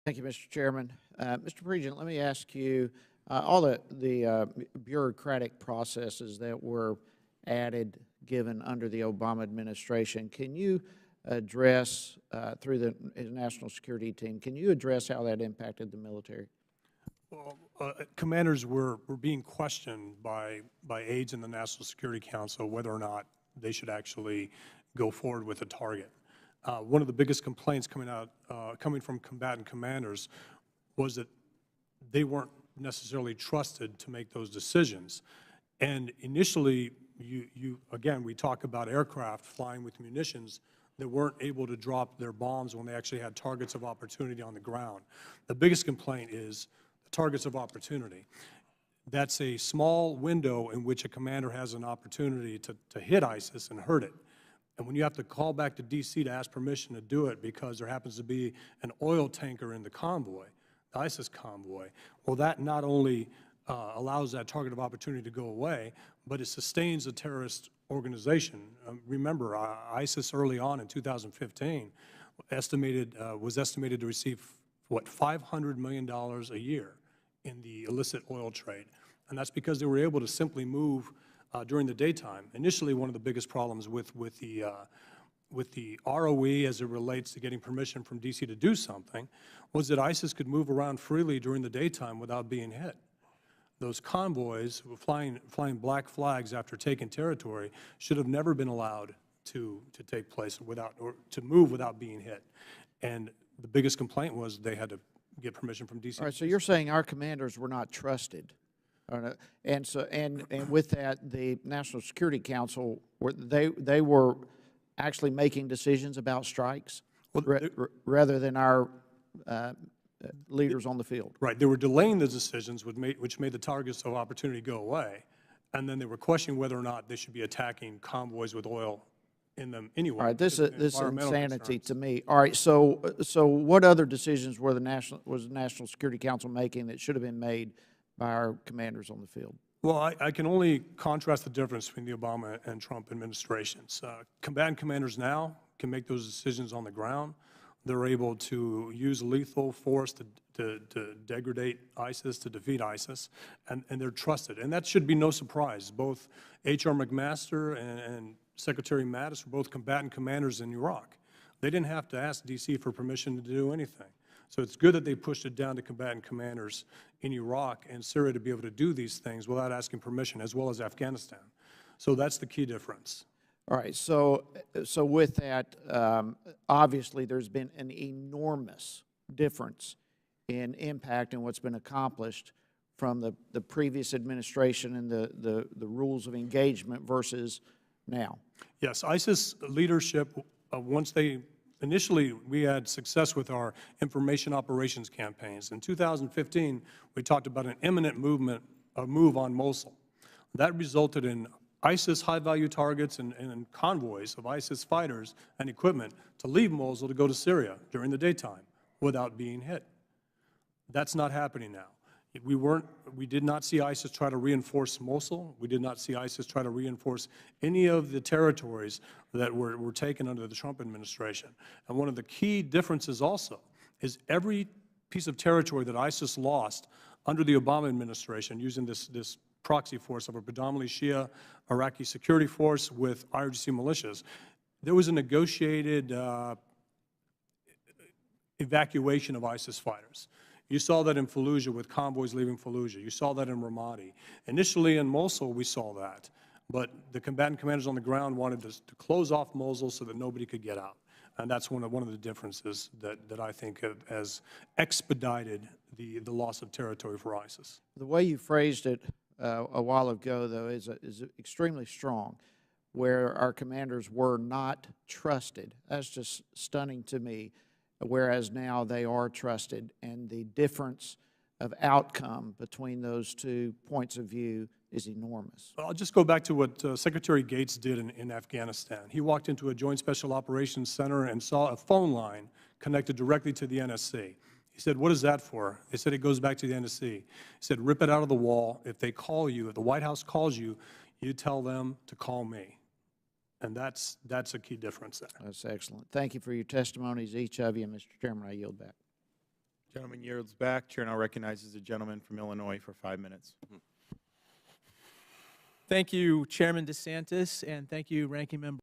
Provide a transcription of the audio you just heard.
Thank you, Mr. Chairman. Mr. Regent, let me ask you, all the bureaucratic processes that were added, given under the Obama administration, can you address, through the national security team, can you address how that impacted the military? Well, commanders were being questioned by aides in the National Security Council whether or not they should actually go forward with a target. One of the biggest complaints coming from combatant commanders was that they weren't necessarily trusted to make those decisions. And initially, again, we talk about aircraft flying with munitions that weren't able to drop their bombs when they actually had targets of opportunity on the ground. The biggest complaint is the targets of opportunity. That's a small window in which a commander has an opportunity to hit ISIS and hurt it. And when you have to call back to D.C. to ask permission to do it because there happens to be an oil tanker in the convoy, the ISIS convoy, well, that not only allows that target of opportunity to go away, but it sustains a terrorist organization. Remember, ISIS early on in 2015 was estimated to receive, what, $500 million a year in the illicit oil trade. And that's because they were able to simply move during the daytime. Initially, one of the biggest problems with the ROE as it relates to getting permission from D.C. to do something was that ISIS could move around freely during the daytime without being hit. Those convoys flying black flags after taking territory should have never been allowed to take place or to move without being hit. And the biggest complaint was they had to get permission from D.C. All right, so you're saying our commanders were not trusted. And with that, the National Security Council, they were actually making decisions about strikes rather than our leaders on the field. Right. They were delaying the decisions, which made the targets of opportunity go away, and then they were questioning whether or not they should be attacking convoys with oil in them anyway. All right, this is insanity to me. All right, so what other decisions was the National Security Council making that should have been made by our commanders on the field? Well, I can only contrast the difference between the Obama and Trump administrations. Combatant commanders now can make those decisions on the ground. They're able to use lethal force to degrade ISIS, to defeat ISIS, and they're trusted. And that should be no surprise. Both H.R. McMaster and Secretary Mattis were both combatant commanders in Iraq. They didn't have to ask D.C. for permission to do anything. So it's good that they pushed it down to combatant commanders in Iraq and Syria to be able to do these things without asking permission, as well as Afghanistan. So that's the key difference. All right, so with that, obviously there's been an enormous difference in impact and what's been accomplished from the previous administration and the rules of engagement versus now. Yes, ISIS leadership, initially we had success with our information operations campaigns. In 2015, we talked about an imminent move on Mosul. That resulted in ISIS high-value targets and convoys of ISIS fighters and equipment to leave Mosul to go to Syria during the daytime without being hit. That's not happening now. We did not see ISIS try to reinforce Mosul. We did not see ISIS try to reinforce any of the territories that were taken under the Trump administration. And one of the key differences also is every piece of territory that ISIS lost under the Obama administration using this proxy force of a predominantly Shia Iraqi security force with IRGC militias, there was a negotiated evacuation of ISIS fighters. You saw that in Fallujah with convoys leaving Fallujah. You saw that in Ramadi. Initially in Mosul, we saw that. But the combatant commanders on the ground wanted to close off Mosul so that nobody could get out. And that's one of the differences that I think has expedited the loss of territory for ISIS. The way you phrased it a while ago, though, is extremely strong, where our commanders were not trusted. That's just stunning to me. Whereas now they are trusted, and the difference of outcome between those two points of view is enormous. I'll just go back to what Secretary Gates did in Afghanistan. He walked into a Joint Special Operations Center and saw a phone line connected directly to the NSC. He said, "What is that for?" They said, "It goes back to the NSC." He said, "Rip it out of the wall. If they call you, if the White House calls you, you tell them to call me." And that's a key difference there. That's excellent. Thank you for your testimonies, each of you. Mr. Chairman, I yield back. Gentleman yields back. Chair now recognizes the gentleman from Illinois for 5 minutes. Thank you, Chairman DeSantis, and thank you, Ranking Member